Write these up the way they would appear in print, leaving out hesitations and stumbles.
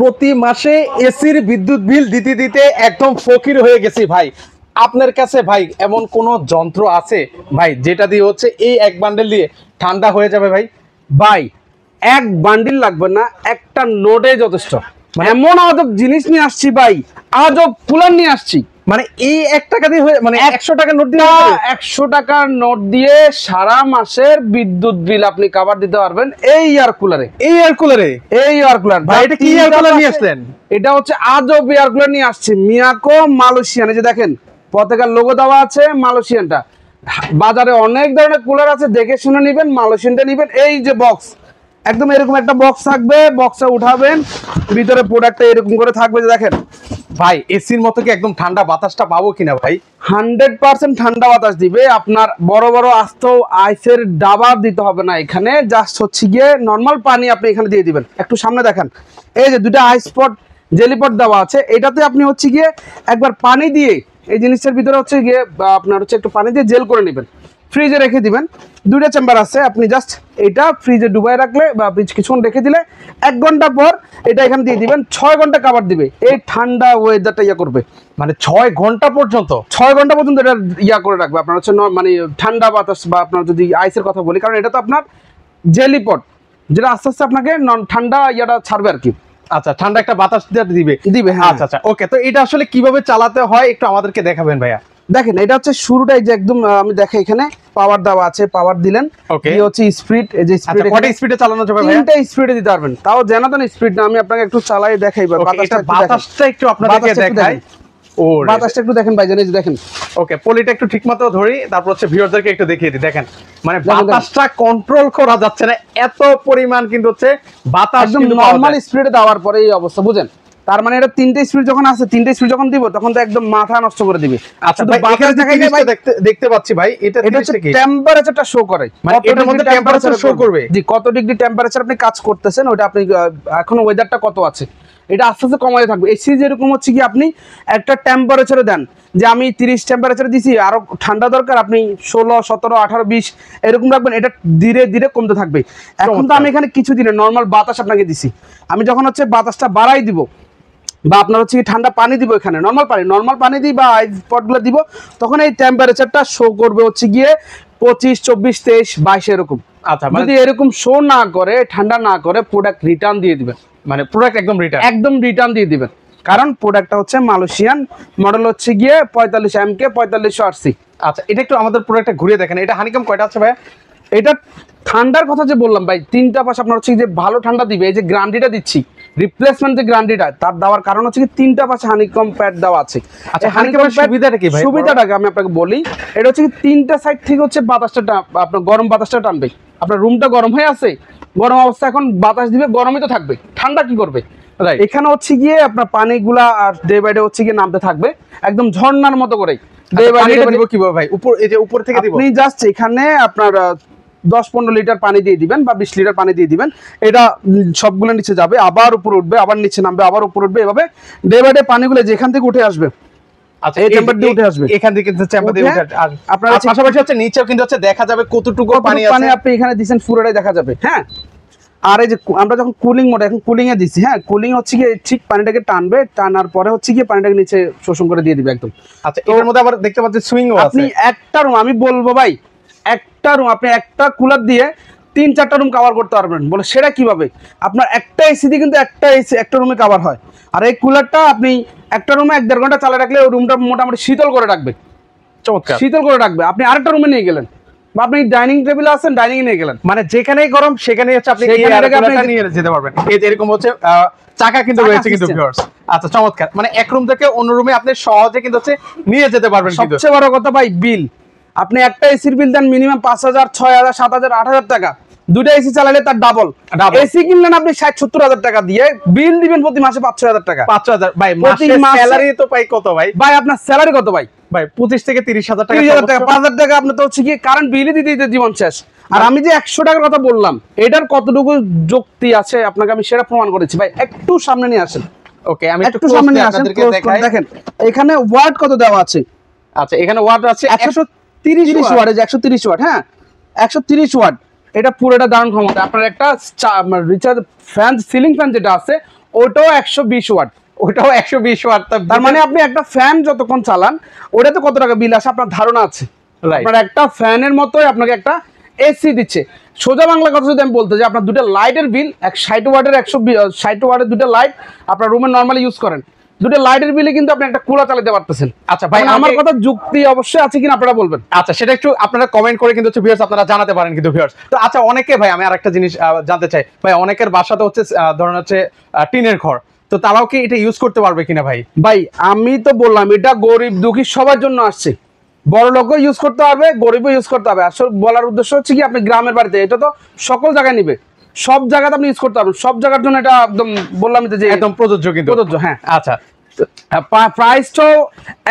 প্রতি মাসে এসির বিদ্যুৎ বিল দিতে দিতে একদম ফকির হয়ে গেছি ভাই। আপনার কাছে ভাই এমন কোন যন্ত্র আছে ভাই যেটা দিয়ে হচ্ছে এই এক বান্ডেল দিয়ে ঠান্ডা হয়ে যাবে ভাই? ভাই এক বান্ডিল লাগবে না, একটা নোটে যথেষ্ট। এমন আজব জিনিস নিয়ে আসছি ভাই, আজব কুলার নিয়ে আসছি। মানে এই 1 টাকা দিয়ে হয়ে, মানে 100 টাকার নোট দিয়ে 100 টাকার নোট দিয়ে সারা মাসের বিদ্যুৎ বিল আপনি কভার দিতে পারবেন এই এয়ার কুলারে। এই এয়ার কুলারে? এই এয়ার কুলার ভাই, এটা কি এয়ার কুলার নিয়ে আসলেন? এটা হচ্ছে আজব এয়ার কুলার নিয়ে আসছি, মিয়াকো মালয়েশিয়ান। এই যে দেখেন পতাকার লোগো দেওয়া আছে, মালয়েশিয়ানটা। বাজারে অনেক ধরনের কুলার আছে, দেখে শুনে নেবেন, মালয়েশিয়ানটা নেবেন। এই যে বক্স, একদম এরকম একটা বক্স থাকবে, বক্সে উঠাবেন, ভিতরে প্রোডাক্টটা এরকম করে থাকবে। যে দেখেন ভাই, এসির মতো কি একদম ঠান্ডা বাতাসটা পাবো কিনা ভাই? 100% ঠান্ডা বাতাস দিবে। আপনার বড় বড় আস্ত আইসের ডাবা দিতে হবে না এখানে, জাস্ট হচ্ছে গিয়ে নর্মাল পানি আপনি এখানে দিয়ে দিবেন। একটু সামনে দেখেন, এই যে দুটো আইস পট জেলিপট দেওয়া আছে, এটাতে আপনি হচ্ছে গিয়ে একবার পানি দিয়ে এই জিনিসটার ভিতরে হচ্ছে গিয়ে আপনার হচ্ছে একটু পানি দিয়ে জেল করে নেবেন, ফ্রিজে রেখে দিবেন। 2টা চেম্বার আছে, আপনি জাস্ট এটা ফ্রিজে ডুবাই রাখলে বা কিছুক্ষণ রেখে দিলে 1 ঘন্টা পর এটা এখানে দিয়ে দিবেন, 6 ঘন্টা কভার দিবে। এই ঠান্ডা ওয়েদারটা ইয়া করবে, মানে 6 ঘন্টা পর্যন্ত? 6 ঘন্টা পর্যন্ত এটা ইয়া করে রাখবে আপনার হচ্ছে মানে ঠান্ডা বাতাস। বা আপনার যদি আইসের কথা বলি, কারণ এটা তো আপনার জেলিপট, যেটা আস্তে আস্তে আপনাকে ঠান্ডা ইয়াটা ছাড়বে আর কি। আচ্ছা, ঠান্ডা একটা বাতাস দিবে। হ্যাঁ। আচ্ছা, ওকে। তো এটা আসলে কিভাবে চালাতে হয় একটু আমাদেরকে দেখাবেন ভাইয়া? দেখেন, এটা হচ্ছে শুরুটাই যে একদম আমি দেখে এখানে পাওয়ার দেওয়া আছে, পাওয়ার দিলেন, এই হচ্ছে স্পিড। এই যে স্পিড, কত স্পিডে চালানো যাবে ভাইয়া? 3টা স্পিডে দিতে পারবেন, তাও জানাতেন স্পিড না। আমি আপনাকে একটু চালাই দেখাইবার, বাতাসটা একটু আপনাদেরকে দেখাই। ও বাতাসটা একটু দেখেন ভাই, জানেন দেখেন। ওকে, পলিটা একটু ঠিকমতো ধরি, তারপর হচ্ছে ভিউয়ারদেরকে একটু দেখিয়ে দিই। দেখেন, মানে বাতাসটা কন্ট্রোল করা যাচ্ছে না, এত পরিমাণ কিন্তু হচ্ছে বাতাস। একদম নরমাল স্পিডে দেওয়ার পরে এই অবস্থা, বুঝেন? তার মানে এটা 3টে স্পিড যখন আছে, 3টে স্পিড যখন দিব তখন তো একদম মাথা নষ্ট করে দিবে। আচ্ছা ভাই, এখানে দেখতে পাচ্ছি ভাই, এটা হচ্ছে টেম্পারেচারটা শো করে, মানে এটার মধ্যে টেম্পারেচার শো করবে। জি, কত ডিগ্রি টেম্পারেচার আপনি কাজ করতেছেন, ওটা আপনি এখন ওয়েদারটা কত আছে এটা আস্তে আস্তে কমাতে থাকবে। এসি যেরকম হচ্ছে কি আপনি একটা টেম্পারেচারে দেন, যে আমি 30 টেম্পারেচারে দিছি, আরো ঠান্ডা দরকার, আপনি 16, 17, 18, 20 এরকম রাখবেন, এটা ধীরে ধীরে কমতে থাকবে। এখন তো আমি এখানে কিছু দিনে নর্মাল বাতাস আপনাকে দিছি, আমি যখন হচ্ছে বাতাসটা বাড়াই দিব বা আপনার হচ্ছে ঠান্ডা পানি দিব, এখানে নর্মাল পানি দিই বা আইস পটগুলো দিব, তখন এই টেম্পারেচারটা শো করবে হচ্ছে গিয়ে 25, 24, 23, 22 এরকম। আচ্ছা, যদি এরকম শো না করে, ঠান্ডা না করে, প্রোডাক্ট রিটার্ন দিয়ে দিবেন। মানে প্রোডাক্ট একদম রিটার্ন দিয়ে দিবেন, কারণ প্রোডাক্টটা হচ্ছে মালয়েশিয়ান, মডেল হচ্ছে গিয়ে 45 MK 4500 RC। আচ্ছা, এটা একটু আমাদের প্রোডাক্টটা ঘুরিয়ে দেখেন। এটা হানিকম কয়টা আছে ভাই? এটা ঠান্ডার কথা যে বললাম ভাই, 3টা পাশ আপনার হচ্ছে যে ভালো ঠান্ডা দিবে। এই যে গ্যারান্টিটা দিচ্ছি, রিপ্লেসমেন্ট যে গ্যারান্টিটা তার দেওয়ার কারণ হচ্ছে কি 3টা পাশে হানিকম প্যাড দেওয়া আছে। আচ্ছা, হানিকমের সুবিধাটা কি ভাই? সুবিধাটাকে আমি আপনাকে বলি, এটা হচ্ছে কি 3টা সাইড থেকে হচ্ছে বাতাসটা আপনার গরম বাতাসটা টানবে। আপনার রুমটা গরম হয়ে আছে, গরম অবস্থা, এখন বাতাস দিবে, গরমই তো থাকবে, ঠান্ডা কি করবে? এখানে হচ্ছে গিয়ে আপনার পানিগুলা আর ডে বাই ডে হচ্ছে গিয়ে নামতে থাকবে একদম ঝর্ণার মতো করে। ডে বাই ডে দিব কিভাবে ভাই? এই যে উপর থেকে দিব? আপনি জাস্ট এখানে আপনার 10-15 লিটার পানি দিয়ে দিবেন বা 20 লিটার পানি দিয়ে দিবেন, এটা সবগুলো নিচে যাবে, আবার উপরে উঠবে, আবার নিচে নামবে, আবার উপরে উঠবে, এভাবে ডে বাই ডে পানিগুলো যেখান থেকে উঠে আসবে। আচ্ছা, এই চেম্বার দিয়ে উঠে আসবে, এখান থেকে কিন্তু চেম্বার দিয়ে উঠে আসবে। আপনার পাশাপাশি হচ্ছে নিচেও কিন্তু হচ্ছে দেখা যাবে কতটুকু পানি আছে। আপনি এখানে দিবেন, পুরোটাই দেখা যাবে। হ্যাঁ, আর এই যে আমরা যখন কুলিং মোড, এখন কুলিং এ দিছি, হ্যাঁ, কুলিং হচ্ছে গিয়ে ঠিক পানিটাকে টানবে, টানার পরে হচ্ছে গিয়ে পানিটাকে নিচে শোষণ করে দিয়ে দিবে একদম। আচ্ছা, এর মধ্যে আবার দেখতে পাচ্ছেন সুইংও আছে। আপনি একটা রুম, আমি বলবো ভাই, একটা রুম আপনি একটা কুলার দিয়ে 3-4টা রুম কভার করতে পারবেন। বলে সেটা কিভাবে? আপনার একটা এসি দিয়ে কিন্তু একটা রুমে কভার হয়, আর এই কুলারটা আপনি একটা রুমে 1-1.5 ঘন্টা চালিয়ে রাখলে ওই রুমটা মোটামুটি শীতল করে রাখবে। চমৎকার, শীতল করে রাখবে। আপনি আরেকটা রুমে নিয়ে গেলেন, বা আপনি ডাইনিং টেবিলে আছেন, ডাইনিং এ নিয়ে গেলেন, মানে যেখানেই গরম সেখানেই হচ্ছে আপনি নিয়ে যেতে পারবেন। এই এরকম হচ্ছে চাকা কিন্তু রয়েছে কিন্তু ভিউয়ার্স। আচ্ছা, চমৎকার। মানে এক রুম থেকে অন্য রুমে আপনি সহজে কিন্তু হচ্ছে নিয়ে যেতে পারবেন। সবচেয়ে বড় কথা ভাই, বিল আপনি একটা এসির বিল দেন মিনিমাম 5,000, 6,000, 7,000, 8,000 টাকা। 2টা এসি চালালে তার ডাবল। এসি কিনলেন আপনি 60-70 হাজার টাকা দিয়ে, বিল দিবেন প্রতি মাসে 5-6 হাজার টাকা। 5-6 হাজার ভাই, মাসে স্যালারি তো পাই কত ভাই? ভাই আপনার স্যালারি কত ভাই? ভাই 25 থেকে 30 হাজার টাকা। 5,000 টাকা আপনি তো হচ্ছে কি কারেন্ট বিলই দিতে দিতে জীবন শেষ। আর আমি যে 100 টাকার কথা বললাম, এটার কতটুকু যুক্তি আছে আপনাকে আমি সেটা প্রমাণ করেছি ভাই। একটু সামনে নিয়ে আসেন। ওকে, আমি একটু সামনে নিয়ে আসেন, দেখেন এখানে ওয়াট কত দেওয়া আছে। আচ্ছা, এখানে ওয়াট আছে 130 ওয়াট। এই যে 130 ওয়াট, হ্যাঁ 130 ওয়াট। এটা পুরোটা দারুণ ক্ষমতা। আপনার একটা রিচার্জ ফ্যান, সিলিং ফ্যান যেটা আছে ওটাও 120 ওয়াট। ওটাও 120 ওয়াট। তার মানে আপনি একটা ফ্যান যতক্ষণ চালান ওটাতে কত টাকা বিল আসে আপনার ধারণা আছে? আপনার একটা ফ্যানের মতোই আপনাকে একটা এসি দিচ্ছে। সোজা বাংলা কথা যদি আমি বলতে যে আপনার দুটো লাইটের বিল 60 ওয়াটের 160 ওয়াটের দুটো লাইট আপনার রুমে নর্মালি ইউজ করেন, দুটো লাইটের বিলে কিন্তু আপনি একটা কুলার চালাতে পারতেছেন। আচ্ছা ভাই, আমার কথা যুক্তি অবশ্যই আছে কিনা আপনারা বলবেন। আচ্ছা, সেটা একটু আপনারা কমেন্ট করে কিন্তু ভিউয়ার্স আপনারা জানাতে পারেন কিন্তু ভিউয়ার্স। তো আচ্ছা, অনেকে ভাই আমি আরেকটা জিনিস জানতে চাই ভাই, অনেকের বাসাতে হচ্ছে ধরুন হচ্ছে টিনের ঘর, তো তারাও কি এটা ইউজ করতে পারবে কিনা ভাই? ভাই আমি তো বললাম এটা গরিব দুঃখী সবার জন্য আসছে, বড় লোকও ইউজ করতে পারবে, গরিবও ইউজ করতে হবে। আসলে বলার উদ্দেশ্য হচ্ছে কি আপনি গ্রামের বাড়িতে এটা তো সকল জায়গায় নিবে, সব জায়গাতে আপনি ইউজ করতে পারবেন, সব জায়গার জন্য এটা একদম বললাম যে একদম প্রযোজ্য কিন্তু। প্রযোজ্য, হ্যাঁ। আচ্ছা, প্রাইসটাও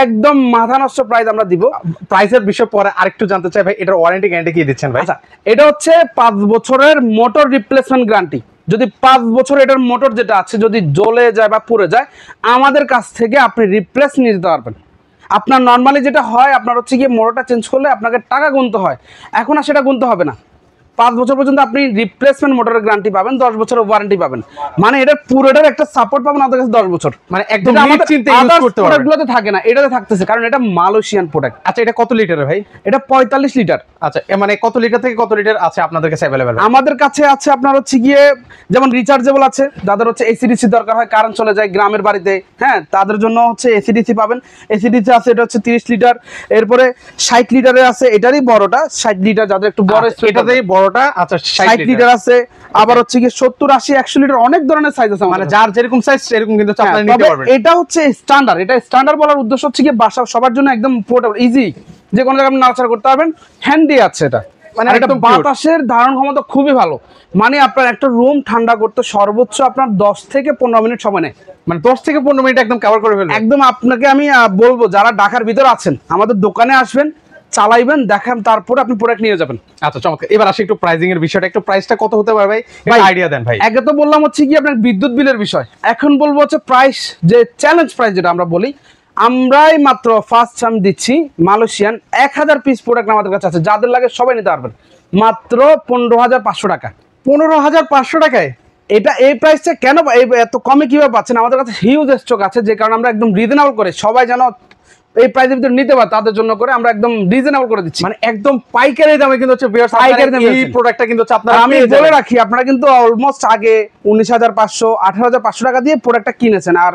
একদম মাথা নষ্ট প্রাইস আমরা দিব। প্রাইসের বিষয় পরে আরেকটু জানতে চাই ভাই, এটার ওয়ারেন্টি গ্যারান্টি কি দিচ্ছেন ভাই? আচ্ছা, এটা হচ্ছে 5 বছরের মোটর রিপ্লেসমেন্ট গ্যারান্টি। যদি 5 বছর এটার মোটর যেটা আছে যদি জ্বলে যায় বা পুড়ে যায় আমাদের কাছ থেকে আপনি রিপ্লেস নিয়ে যেতে পারবেন। আপনার নর্মালি যেটা হয় আপনার হচ্ছে গিয়ে মোটরটা চেঞ্জ করলে আপনাকে টাকা গুনতে হয়, এখন আর সেটা গুনতে হবে না। 5 বছর পর্যন্ত আপনি রিপ্লেসমেন্ট মোটরের গ্যারান্টি পাবেন, 10 বছরের ওয়ারেন্টি পাবেন, মানে এটা পুরোটার একটা সাপোর্ট পাবেন আমাদের কাছে 10 বছর। মানে একদম নিশ্চিন্তে ইউজ করতে পারবেন। প্রোডাক্টগুলোতে থাকে না, এটাতে থাকতেছে কারণ এটা মালয়েশিয়ান প্রোডাক্ট। আচ্ছা, এটা কত লিটারের ভাই? এটা 45 লিটার। আচ্ছা, মানে কত লিটার থেকে কত লিটার আছে আপনাদের কাছে अवेलेबल? আমাদের কাছে আছে আপনার হচ্ছে গিয়ে যেমন রিচার্জেবল আছে, যাদের হচ্ছে এসিডিসি দরকার হয়, কারেন্ট চলে যায় গ্রামের বাড়িতে, হ্যাঁ, তাদের জন্য হচ্ছে এসিডিসি পাবেন। এসিডিসি আছে, এটা হচ্ছে 30 লিটার। এরপরে 60 লিটারের আছে, এটারই বড়টা 60 লিটার, যাদের একটু বড় এটাতেই বড়টা। আচ্ছা, 60 লিটার আছে। আবার হচ্ছে গিয়ে 70, 80, 100 লিটার, অনেক ধরনের সাইজ আছে, মানে যার যেরকম সাইজ সেরকম কিন্তু আপনারা নিতে পারবেন। এটা হচ্ছে স্ট্যান্ডার্ড। এটা স্ট্যান্ডার্ড বলার উদ্দেশ্য হচ্ছে কি বাসা সবার জন্য একদম পোর্টেবল, ইজি, যে কোনো জায়গায় আপনি নাড়াচাড়া করতে পারবেন, হ্যান্ডি আছে এটা। মানে এটা বাতাসের ধারণ ক্ষমতা খুবই ভালো, মানে আপনার একটা রুম ঠান্ডা করতে সর্বোচ্চ আপনার 10 থেকে 15 মিনিট সময় নেয়। মানে 10 থেকে 15 মিনিট একদম কভার করে ফেলবে একদম। আপনাকে আমি বলবো যারা ঢাকার ভিতর আছেন আমাদের দোকানে আসবেন, চালাইবেন, দেখান, তারপরে আপনি প্রোডাক্ট নিয়ে যাবেন। আচ্ছা, চমৎকার। এবার আসি একটু প্রাইসিং এর বিষয়টা, একটু প্রাইসটা কত হতে পারে ভাই আইডিয়া দেন ভাই। আগে তো বললাম হচ্ছে কি আপনার বিদ্যুৎ বিলের বিষয়, এখন বলবো হচ্ছে প্রাইস, যে চ্যালেঞ্জ প্রাইস যেটা আমরা বলি, আমরাই মাত্র ফার্স্ট টাইম দিচ্ছি মালয়েশিয়ান 1000 পিস প্রোডাক্ট আমাদের কাছে আছে, যাদের লাগে সবাই নিতে পারবেন মাত্র 15,500 টাকা। 15,500 টাকায়? এটা এই প্রাইসটা কেন এত কমে কিভাবে পাচ্ছেন? আমাদের কাছে হিউজ স্টক আছে, যে কারণে আমরা একদম রিজনেবল করে সবাই যেন এই প্রাইসের ভিতরে নিতে পারে তাদের জন্য করে আমরা একদম রিজনেবল করে দিচ্ছি। মানে একদম পাইকারি দামে কিন্তু হচ্ছে ভিউয়ার্স পাইকারি দামে এই প্রোডাক্টটা কিন্তু আপনারা, আমি বলে রাখি, আপনারা কিন্তু অলমোস্ট আগে 19,500 18,500 টাকা দিয়ে প্রোডাক্টটা কিনেছেন, আর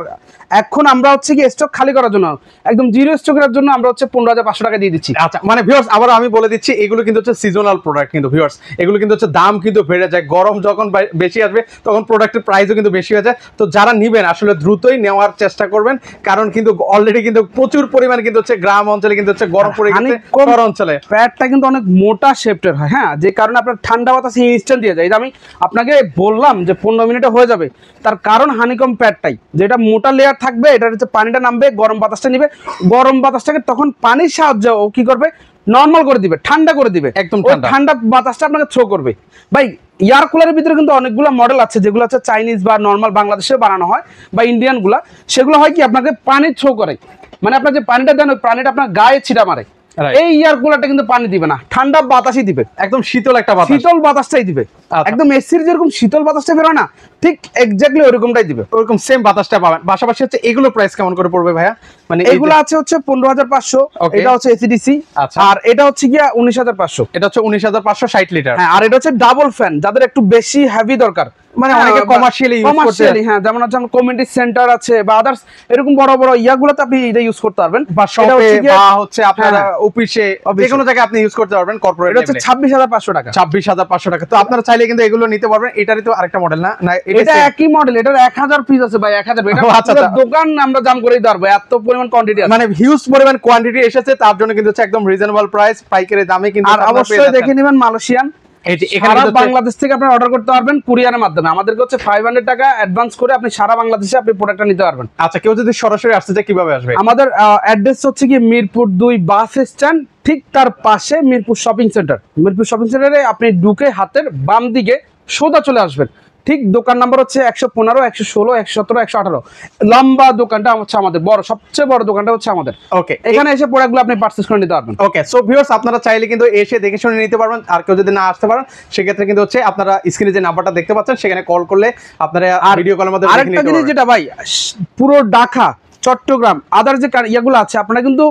এখন আমরা হচ্ছে কি স্টক খালি করার জন্য একদম জিরো স্টকের জন্য আমরা হচ্ছে 15,500 টাকা দিয়ে দিচ্ছি। আচ্ছা, মানে ভিউয়ার্স আবার আমি বলে দিচ্ছি, এগুলো কিন্তু হচ্ছে সিজনাল প্রোডাক্ট কিন্তু ভিউয়ার্স, এগুলো কিন্তু হচ্ছে দাম কিন্তু বেড়ে যায়, গরম যখন বেশি আসবে তখন প্রোডাক্টের প্রাইসও কিন্তু বেশি হয়ে যায়। তো যারা নেবেন আসলে দ্রুতই নেওয়ার চেষ্টা করবেন, কারণ কিন্তু অলরেডি কিন্তু প্রচুর পরিমাণ কিন্তু হচ্ছে গ্রাম অঞ্চলে কিন্তু হচ্ছে গরম পড়ে গেছে, শহর অঞ্চলে প্যাডটা কিন্তু অনেক মোটা শেপটের হয়, হ্যাঁ, যে কারণে আপনার ঠান্ডা বাতাস ইনস্ট্যান্ট দিয়ে যায়। এটা আমি আপনাকে বললাম যে 15 মিনিটে হয়ে যাবে, তার কারণ হানিকম প্যাডটাই, যেটা মোটা লেয়ার থাকবে, এটা হচ্ছে পানিটা নামবে, গরম বাতাসটা নিবে, গরম বাতাসটাকে তখন পানির সাহায্যে ও কি করবে, নর্মাল করে দিবে, ঠান্ডা করে দিবে, একদম ঠান্ডা বাতাসটা আপনাকে থ্রো করবে। ভাই এয়ার কুলারের ভিতরে কিন্তু অনেকগুলো মডেল আছে, যেগুলো হচ্ছে চাইনিজ বা নর্মাল বাংলাদেশে বানানো হয় বা ইন্ডিয়ান গুলা, সেগুলো হয় কি আপনাকে পানি থ্রো করে, মানে আপনার যে পানিটা দেন ওই পানিটা আপনার গায়ে ছিটা মারে। এই এয়ার কুলারটা কিন্তু পানি দিবে না, ঠান্ডা বাতাসই দিবে, একদম শীতল একটা বাতাস, শীতল বাতাসটাই দিবে। একদম এসির যেরকম শীতল বাতাসটা বেরোয় না, ঠিক এক্স্যাক্টলি ওরকমটাই দিবে, ওরকম সেম বাতাসটা পাবেন। পাশাপাশি হচ্ছে এগুলো প্রাইস কেমন করে পড়বে ভাইয়া? মানে এগুলো আছে হচ্ছে 15,500, এটা হচ্ছে এসিডিসি, আর এটা হচ্ছে গিয়া 19,500। এটা হচ্ছে 19,560 লিটার। হ্যাঁ, আর এটা হচ্ছে ডাবল ফ্যান, যাদের একটু বেশি হেভি দরকার, মানে অনেকে কমার্শিয়ালি ইউজ করতে, হ্যাঁ, যেমন হচ্ছে কমিউনিটি সেন্টার আছে বা আদার্স এরকম বড় বড় ইয়াগুলোতে আপনি এটা ইউজ করতে পারবেন, বা শপে বা হচ্ছে আপনারা অফিসে যে কোনো জায়গায় আপনি ইউজ করতে পারবেন। কর্পোরেট এটা হচ্ছে 26,500 টাকা। 26,500 টাকা। তো আপনারা চাইলে কিন্তু এগুলো নিতে পারবেন। এটারই তো আরেকটা মডেল না? না, এটা একই মডেল, এটার 1000 পিস আছে ভাই, 1000। এটা দোকান আমরা দাম করেই পারবো, এত পরিমাণ কোয়ান্টিটি আছে, মানে হিউজ পরিমাণ কোয়ান্টিটি এসেছে, তার জন্য কিন্তু হচ্ছে একদম রিজনেবল প্রাইস, পাইকারি দামে কিন্তু। আর অবশ্যই দেখে নেবেন মালয়েশিয়ান, এখানে বাংলাদেশ থেকে আপনি অর্ডার করতে পারবেন কুরিয়ারের মাধ্যমে, আমাদেরকে হচ্ছে 500 টাকা অ্যাডভান্স করে আপনি সারা বাংলাদেশে আপনি প্রোডাক্টটা নিতে পারবেন। আচ্ছা, কেউ যদি সরাসরি আসতে চায় কিভাবে আসবে? আমাদের অ্যাড্রেস হচ্ছে কি মিরপুর 2 বাস স্ট্যান্ড, ঠিক তার পাশে Mirpur shopping centre. Mirpur shopping সেন্টারে আপনি ঢুকে হাতের বাম দিকে সোজা চলে আসবেন, ঠিক দোকান নাম্বার হচ্ছে 115, 116, 117, 118। লম্বা দোকানটা হচ্ছে আমাদের বড়, সবচেয়ে বড় দোকানটা হচ্ছে আমাদের। ওকে, এখানে এসে প্রোডাক্টগুলো আপনি পারচেজ করে নিতে পারবেন। ওকে, সো ভিউয়ার্স আপনারা চাইলে কিন্তু এসে দেখে শুনে নিতে পারবেন। আর কেউ যদি না আসতে পারেন সেক্ষেত্রে কিন্তু হচ্ছে আপনারা স্ক্রিনে যে নাম্বারটা দেখতে পাচ্ছেন সেখানে কল করলে আপনারা ভিডিও কলের মাধ্যমে দেখে আরেকটা নিতে জিনিস পারবেন। যেটা ভাই, পুরো ঢাকা, চট্টগ্রাম, আদার যে ইয়েগুলো আছে আপনারা কিন্তু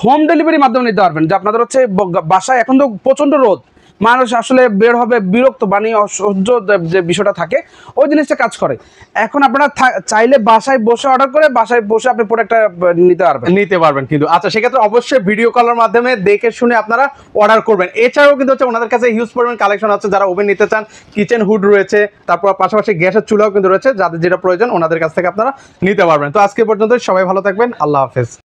হোম ডেলিভারির মাধ্যমে নিতে পারবেন। যে আপনাদের হচ্ছে বাসায় এখন তো প্রচন্ড রোদ, মানুষ আসলে বের হবে বিরক্ত, মানে অসহ্য যে বিষয়টা থাকে, ওই জিনিসটা কাজ করে। এখন আপনারা চাইলে বাসায় বসে অর্ডার করে বাসায় বসে আপনি প্রোডাক্টটা নিতে পারবেন। কিন্তু আচ্ছা, সেক্ষেত্রে অবশ্যই ভিডিও কলের মাধ্যমে দেখে শুনে আপনারা অর্ডার করবেন। এছাড়াও কিন্তু হচ্ছে ওনাদের কাছে হিউজ পরিমাণ কালেকশন আছে। যারা ওভেন নিতে চান, কিচেন হুড রয়েছে, তারপর পাশাপাশি গ্যাসের চুলাও কিন্তু রয়েছে। যাদের যেটা প্রয়োজন ওনাদের কাছ থেকে আপনারা নিতে পারবেন। তো আজকে পর্যন্ত সবাই ভালো থাকবেন, আল্লাহ হাফেজ।